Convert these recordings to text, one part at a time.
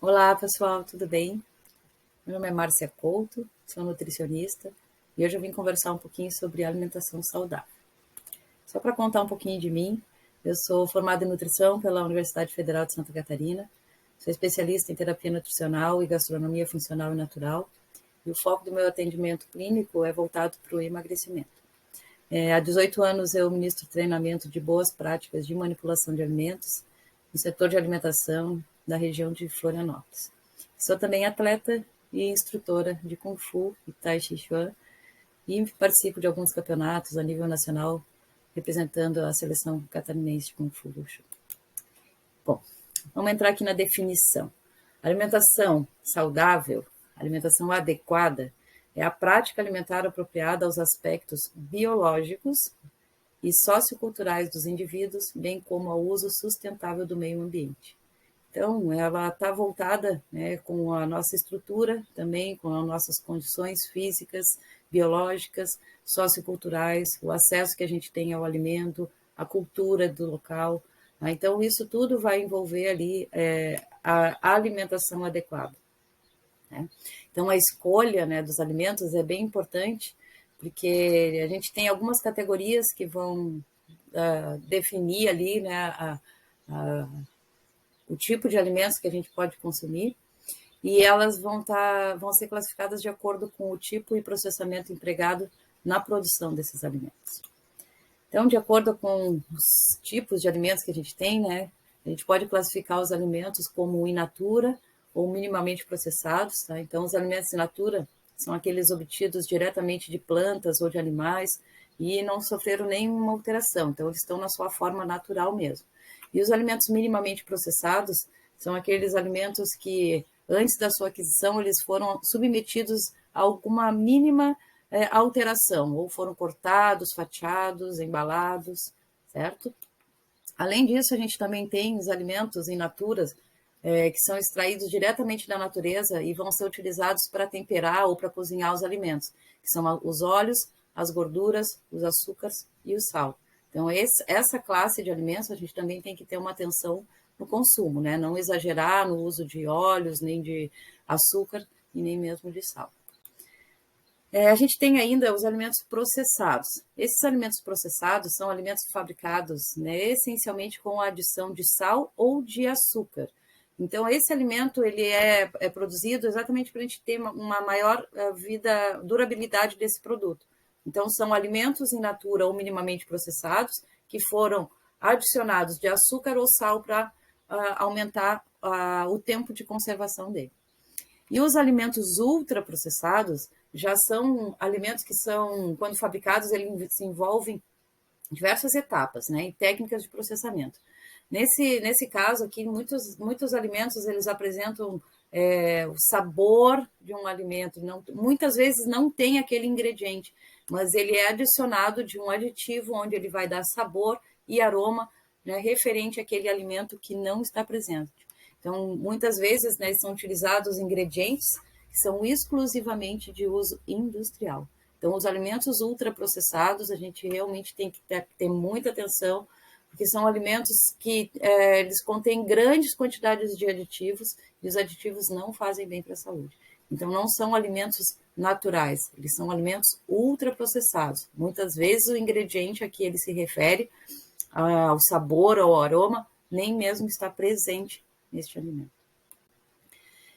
Olá, pessoal, tudo bem? Meu nome é Márcia Couto, sou nutricionista e hoje eu vim conversar um pouquinho sobre alimentação saudável. Só para contar um pouquinho de mim, eu sou formada em nutrição pela Universidade Federal de Santa Catarina, sou especialista em terapia nutricional e gastronomia funcional e natural, e o foco do meu atendimento clínico é voltado para o emagrecimento. Há 18 anos eu ministro treinamento de boas práticas de manipulação de alimentos no setor de alimentação da região de Florianópolis. Sou também atleta e instrutora de Kung Fu e Tai Chi Chuan e participo de alguns campeonatos a nível nacional, representando a seleção catarinense de Kung Fu Wushu. Bom, vamos entrar aqui na definição. Alimentação saudável, alimentação adequada, é a prática alimentar apropriada aos aspectos biológicos e socioculturais dos indivíduos, bem como ao uso sustentável do meio ambiente. Então, ela está voltada, né, com a nossa estrutura, também com as nossas condições físicas, biológicas, socioculturais, o acesso que a gente tem ao alimento, a cultura do local. Né? Então, isso tudo vai envolver ali a alimentação adequada. Né? Então, a escolha, né, dos alimentos é bem importante, porque a gente tem algumas categorias que vão definir ali, né, o tipo de alimentos que a gente pode consumir, e elas vão ser classificadas de acordo com o tipo e processamento empregado na produção desses alimentos. Então, de acordo com os tipos de alimentos que a gente tem, né, a gente pode classificar os alimentos como in natura ou minimamente processados. Tá? Então, os alimentos in natura são aqueles obtidos diretamente de plantas ou de animais e não sofreram nenhuma alteração. Então, eles estão na sua forma natural mesmo. E os alimentos minimamente processados são aqueles alimentos que, antes da sua aquisição, eles foram submetidos a alguma mínima alteração, ou foram cortados, fatiados, embalados, certo? Além disso, a gente também tem os alimentos in natura, que são extraídos diretamente da natureza e vão ser utilizados para temperar ou para cozinhar os alimentos, que são os óleos, as gorduras, os açúcares e o sal. Então, essa classe de alimentos a gente também tem que ter uma atenção no consumo, né? Não exagerar no uso de óleos, nem de açúcar e nem mesmo de sal. A gente tem ainda os alimentos processados. Esses alimentos processados são alimentos fabricados, né, essencialmente com a adição de sal ou de açúcar. Então, esse alimento ele é produzido exatamente para a gente ter uma maior durabilidade desse produto. Então, são alimentos in natura ou minimamente processados que foram adicionados de açúcar ou sal para aumentar o tempo de conservação dele. E os alimentos ultraprocessados já são alimentos que são, quando fabricados, eles se envolvem diversas etapas, né, e técnicas de processamento. Nesse caso aqui, muitos alimentos eles apresentam o sabor de um alimento. Muitas vezes não tem aquele ingrediente, mas ele é adicionado de um aditivo onde ele vai dar sabor e aroma, né, referente àquele alimento que não está presente. Então, muitas vezes, né, são utilizados ingredientes que são exclusivamente de uso industrial. Então, os alimentos ultraprocessados, a gente realmente tem que ter muita atenção, porque são alimentos que eles contêm grandes quantidades de aditivos e os aditivos não fazem bem para a saúde. Então, não são alimentos naturais, eles são alimentos ultraprocessados. Muitas vezes o ingrediente a que ele se refere, ao sabor, ao aroma, nem mesmo está presente neste alimento.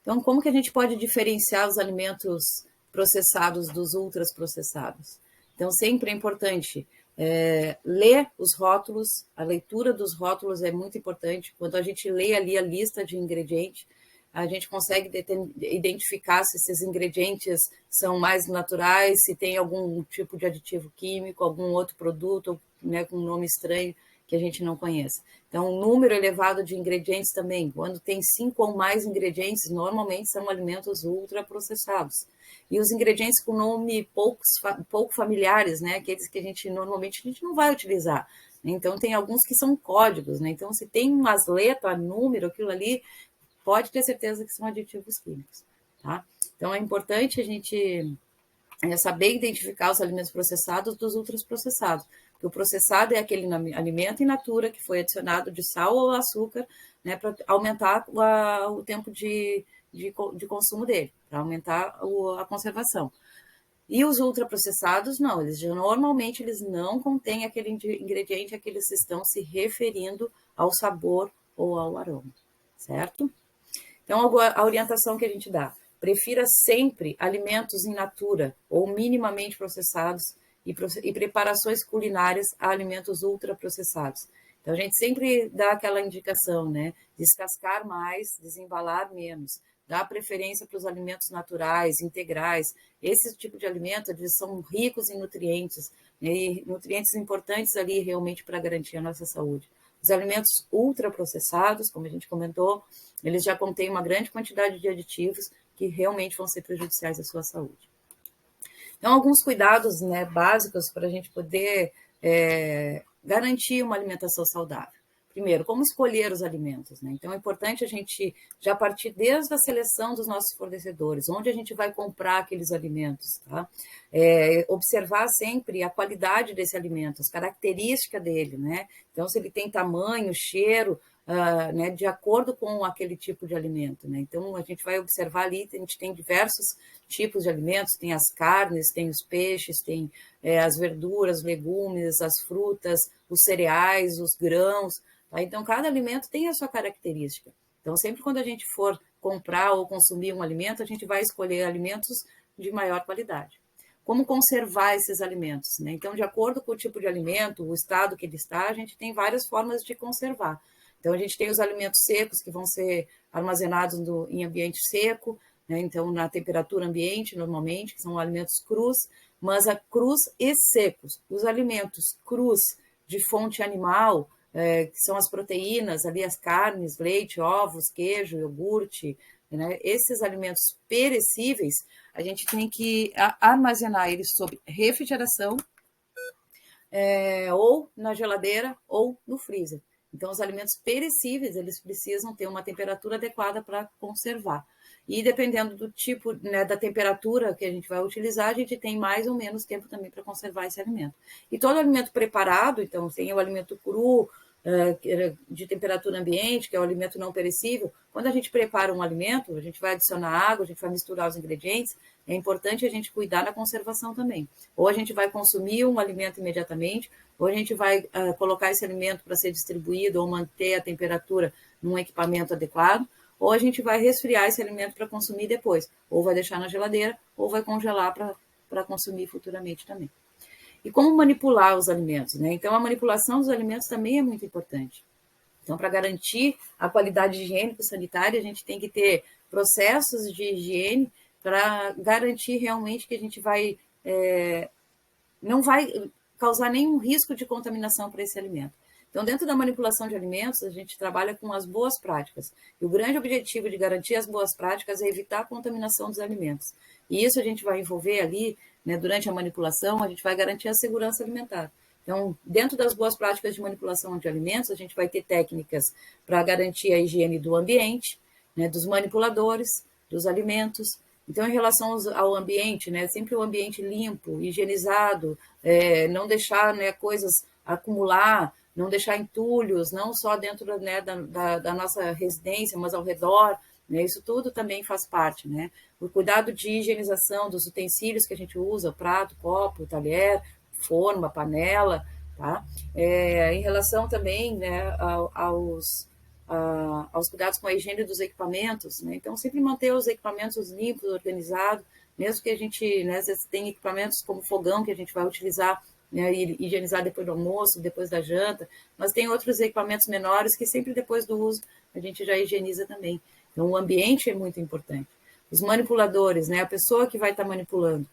Então, como que a gente pode diferenciar os alimentos processados dos ultraprocessados? Então, sempre é importante ler os rótulos, a leitura dos rótulos é muito importante. Quando a gente lê ali a lista de ingredientes, a gente consegue identificar se esses ingredientes são mais naturais, se tem algum tipo de aditivo químico, algum outro produto, né, com um nome estranho que a gente não conhece. Então, um número elevado de ingredientes também. Quando tem 5 ou mais ingredientes, normalmente são alimentos ultraprocessados. E os ingredientes com nome pouco familiares, né? Aqueles que normalmente a gente não vai utilizar. Então, tem alguns que são códigos, né? Então, se tem umas letras, número, aquilo ali, pode ter certeza que são aditivos químicos, tá? Então, é importante a gente saber identificar os alimentos processados dos ultraprocessados, Porque o processado é aquele alimento in natura que foi adicionado de sal ou açúcar, né, para aumentar o tempo de consumo dele, para aumentar a conservação. E os ultraprocessados, não, normalmente eles não contêm aquele ingrediente a que eles estão se referindo ao sabor ou ao aroma, certo? Então, a orientação que a gente dá, prefira sempre alimentos in natura ou minimamente processados e preparações culinárias a alimentos ultraprocessados. Então, a gente sempre dá aquela indicação, né? Descascar mais, desembalar menos, dar preferência para os alimentos naturais, integrais. Esse tipo de alimento, eles são ricos em nutrientes, né? E nutrientes importantes ali realmente para garantir a nossa saúde. Os alimentos ultraprocessados, como a gente comentou, eles já contêm uma grande quantidade de aditivos que realmente vão ser prejudiciais à sua saúde. Então, alguns cuidados, né, básicos para a gente poder garantir uma alimentação saudável. Primeiro, como escolher os alimentos, né? Então, é importante a gente já partir desde a seleção dos nossos fornecedores, onde a gente vai comprar aqueles alimentos, tá? Observar sempre a qualidade desse alimento, as características dele, né? Então, se ele tem tamanho, cheiro, né, de acordo com aquele tipo de alimento, né? Então, a gente vai observar ali, a gente tem diversos tipos de alimentos, tem as carnes, tem os peixes, tem as verduras, legumes, as frutas, os cereais, os grãos, tá? Então, cada alimento tem a sua característica. Então, sempre quando a gente for comprar ou consumir um alimento, a gente vai escolher alimentos de maior qualidade. Como conservar esses alimentos, né? Então, de acordo com o tipo de alimento, o estado que ele está, a gente tem várias formas de conservar. Então, a gente tem os alimentos secos, que vão ser armazenados em ambiente seco, né? Então, na temperatura ambiente, normalmente, que são alimentos crus, mas crus e secos. Os alimentos crus de fonte animal, que são as proteínas, ali as carnes, leite, ovos, queijo, iogurte, né? Esses alimentos perecíveis, a gente tem que armazenar eles sob refrigeração, ou na geladeira ou no freezer. Então, os alimentos perecíveis, eles precisam ter uma temperatura adequada para conservar. E dependendo do tipo, né, da temperatura que a gente vai utilizar, a gente tem mais ou menos tempo também para conservar esse alimento. E todo alimento preparado, então, tem o alimento cru, de temperatura ambiente, que é o alimento não perecível. Quando a gente prepara um alimento, a gente vai adicionar água, a gente vai misturar os ingredientes, é importante a gente cuidar da conservação também. Ou a gente vai consumir um alimento imediatamente, ou a gente vai colocar esse alimento para ser distribuído ou manter a temperatura num equipamento adequado, ou a gente vai resfriar esse alimento para consumir depois, ou vai deixar na geladeira, ou vai congelar para consumir futuramente também. E como manipular os alimentos, né? Então, a manipulação dos alimentos também é muito importante. Então, para garantir a qualidade higiênico-sanitária, a gente tem que ter processos de higiene para garantir realmente que a gente não vai causar nenhum risco de contaminação para esse alimento. Então, dentro da manipulação de alimentos, a gente trabalha com as boas práticas. E o grande objetivo de garantir as boas práticas é evitar a contaminação dos alimentos. E isso a gente vai envolver ali, né, durante a manipulação, a gente vai garantir a segurança alimentar. Então, dentro das boas práticas de manipulação de alimentos, a gente vai ter técnicas para garantir a higiene do ambiente, né, dos manipuladores, dos alimentos. Então, em relação ao ambiente, né, sempre o ambiente limpo, higienizado, não deixar, né, coisas acumular, não deixar entulhos, não só dentro, né, da nossa residência, mas ao redor, né, isso tudo também faz parte, né? O cuidado de higienização dos utensílios que a gente usa, prato, copo, talher, forma, panela, tá? Em relação também, né, aos cuidados com a higiene dos equipamentos, né? Então, sempre manter os equipamentos limpos, organizados, mesmo que a gente, né, às vezes tem equipamentos como fogão que a gente vai utilizar, né, e higienizar depois do almoço, depois da janta, mas tem outros equipamentos menores que sempre depois do uso a gente já higieniza também. Então, o ambiente é muito importante. Os manipuladores, né, a pessoa que vai estar manipulando,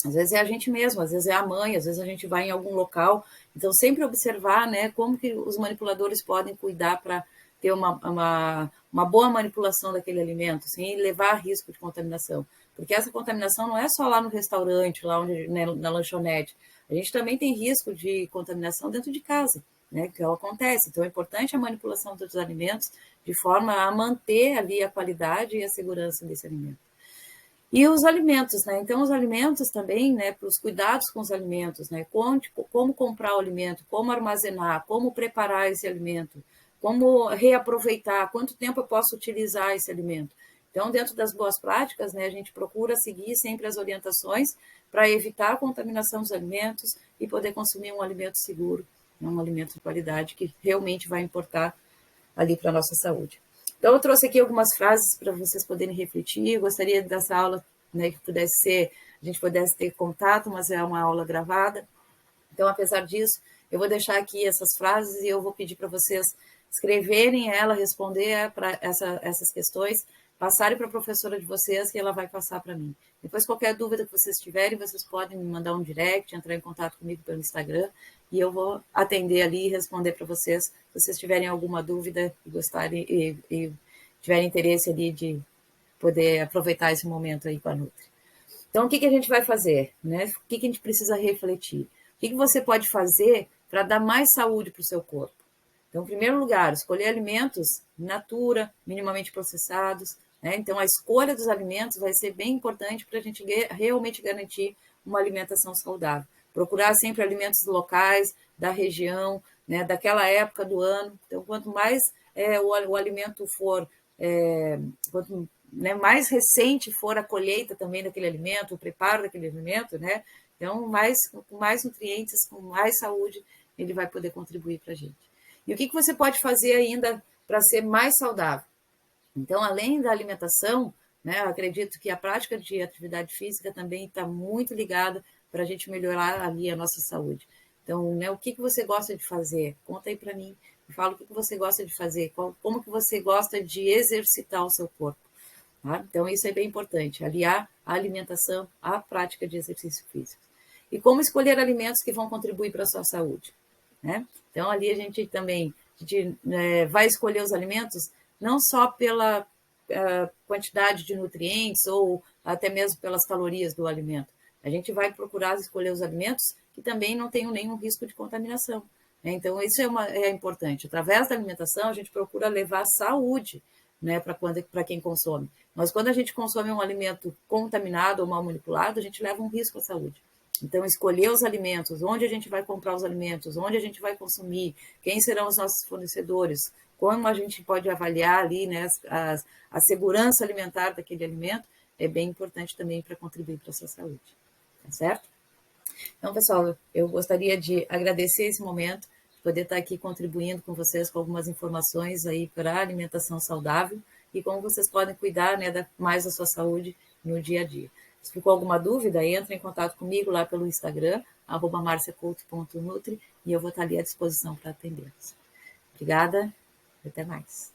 às vezes é a gente mesmo, às vezes é a mãe, às vezes a gente vai em algum local. Então, sempre observar, né, como que os manipuladores podem cuidar para ter uma boa manipulação daquele alimento, sem levar a risco de contaminação. Porque essa contaminação não é só lá no restaurante, lá onde, né, na lanchonete. A gente também tem risco de contaminação dentro de casa, né, que acontece. Então, é importante a manipulação dos alimentos de forma a manter ali a qualidade e a segurança desse alimento. E os alimentos, né? Então, os alimentos também, né? Para os cuidados com os alimentos, né? Como comprar o alimento, como armazenar, como preparar esse alimento, como reaproveitar, quanto tempo eu posso utilizar esse alimento. Então, dentro das boas práticas, né? A gente procura seguir sempre as orientações para evitar a contaminação dos alimentos e poder consumir um alimento seguro, um alimento de qualidade que realmente vai importar ali para a nossa saúde. Então, eu trouxe aqui algumas frases para vocês poderem refletir. Eu gostaria dessa aula, né, que pudesse ser, a gente pudesse ter contato, mas é uma aula gravada. Então, apesar disso, eu vou deixar aqui essas frases e eu vou pedir para vocês escreverem ela, responder para essas questões, passarem para a professora de vocês e ela vai passar para mim. Depois, qualquer dúvida que vocês tiverem, vocês podem me mandar um direct, entrar em contato comigo pelo Instagram e eu vou atender ali e responder para vocês se vocês tiverem alguma dúvida e gostarem e tiverem interesse ali de poder aproveitar esse momento aí com a Nutri. Então, o que a gente vai fazer? Né? O que a gente precisa refletir? O que você pode fazer para dar mais saúde para o seu corpo? Então, em primeiro lugar, escolher alimentos natura, minimamente processados. Né? Então, a escolha dos alimentos vai ser bem importante para a gente realmente garantir uma alimentação saudável. Procurar sempre alimentos locais, da região, né? Daquela época do ano. Então, quanto mais o alimento for, quanto né, mais recente for a colheita também daquele alimento, o preparo daquele alimento, né? Então, com mais nutrientes, com mais saúde, ele vai poder contribuir para a gente. E o que você pode fazer ainda para ser mais saudável? Então, além da alimentação, né, eu acredito que a prática de atividade física também está muito ligada para a gente melhorar ali a nossa saúde. Então, né, o que você gosta de fazer? Conta aí para mim. Me fala o que você gosta de fazer, como que você gosta de exercitar o seu corpo. Tá? Então, isso é bem importante, aliar a alimentação à prática de exercício físico. E como escolher alimentos que vão contribuir para a sua saúde. Né? Então, ali a gente também vai escolher os alimentos não só pela quantidade de nutrientes ou até mesmo pelas calorias do alimento. A gente vai procurar escolher os alimentos que também não tenham nenhum risco de contaminação. Né? Então, isso é importante. Através da alimentação, a gente procura levar saúde, né, para quem consome. Mas quando a gente consome um alimento contaminado ou mal manipulado, a gente leva um risco à saúde. Então, escolher os alimentos, onde a gente vai comprar os alimentos, onde a gente vai consumir, quem serão os nossos fornecedores, como a gente pode avaliar ali, né, a segurança alimentar daquele alimento, é bem importante também para contribuir para a sua saúde. Tá certo? Então, pessoal, eu gostaria de agradecer esse momento, poder estar aqui contribuindo com vocês com algumas informações aí para a alimentação saudável e como vocês podem cuidar, né, mais da sua saúde no dia a dia. Se ficou alguma dúvida, entre em contato comigo lá pelo Instagram, @marciacouto.nutri, e eu vou estar ali à disposição para atendê-los. Obrigada e até mais.